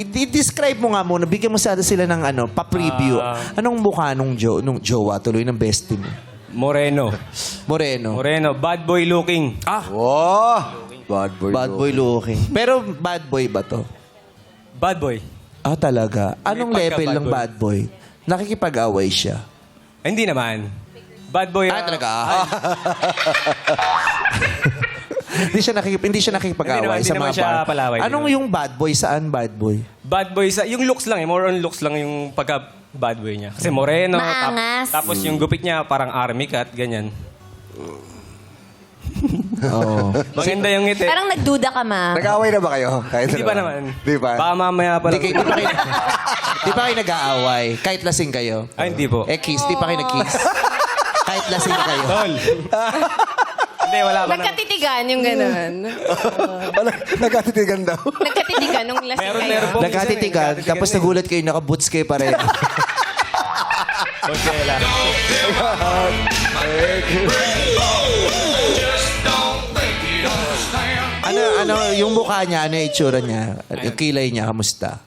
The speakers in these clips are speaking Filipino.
I-describe mo nga muna, bigyan mo sila ng pa-preview. Anong mukha nung jowa tuloy ng bestie mo? Moreno. Moreno. Moreno. Bad boy looking. Wow! Bad boy. Bad boy looking. Pero bad boy ba to? Bad boy. Ah, talaga? Anong May level ng pagka-bad bad boy? Nakikipag-away siya. Hindi naman. Bad boy. Talaga? Hindi siya nakikipag-away Hindi sa naman mga siya palaway. Anong yung bad boy? Saan bad boy? Bad boy sa... Yung looks lang eh. More on looks lang yung pagka-bad boy niya. Kasi moreno. Maangas. Tapos yung gupit niya parang army cut. Ganyan. Oo. Maganda yung ngiti. Parang nagduda ka, ma. Nag-away na ba kayo? Kahit Hindi pa naman. Di pa? Baka mamaya pa lang. Di pa kayo nag-aaway? Kahit lasing kayo? Ay, hindi po. Kiss. Di pa kayo nag-kiss? Kahit lasing kayo? Tol. Hindi, wala pa na. Nagkatitigan yung gano'n. Wala, nagkatitigan daw. Nagkatitigan nung lasing Meron kayo. po. Nagkatitigan, tapos nagulat kayo, naka-boots kayo pareho. Konsela. Yung mukha niya, ano yung itsura niya? Yung kilay niya, kamusta?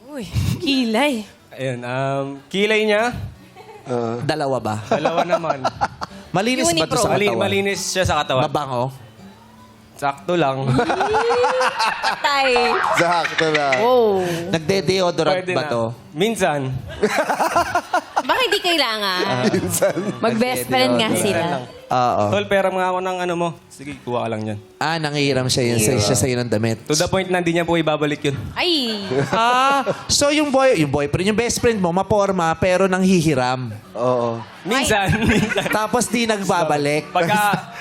Uy, kilay. Ayun. Kilay niya. Dalawa ba? Dalawa naman. Malinis ba ito sa katawan? Malinis siya sa katawan. Mabango? Sakto lang. Tay. Sakto na. Oh. Nagde-deodorant Pwede ba na. to? Minsan. Baka hindi kailangan. Mag-best friend nga sila. Minsan lang. Oo. Tol, pera mga ako ng ano mo. Sige, kuha ka lang yan. Nangihiram siya sa'yo ng damit. To the point na hindi niya po ibabalik yun. Ay. So yung boyfriend, yung best friend mo, maporma, pero nanghihiram. Oo. Minsan. Minsan. Tapos di nagbabalik.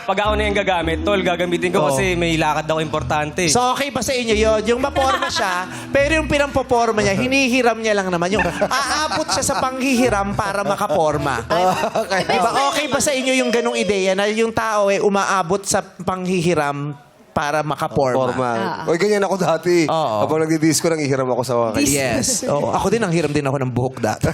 Pag ako na yung gagamit, tol, gagamitin ko kasi may lakad ako importante. So okay ba sa inyo yun? Yung maporma siya, pero yung pinampoporma niya, hinihiram niya lang naman. Yung aabot siya sa panghihiram para makaporma. Diba okay ba sa inyo yung ganong ideya na yung tao umaabot sa panghihiram para makaporma? Forma. Oy, ganyan ako dati. Oo. Kapag nagdi-disco, nang ihiram ako sa mga Yes. Ako din, nanghiram din ako ng buhok dati.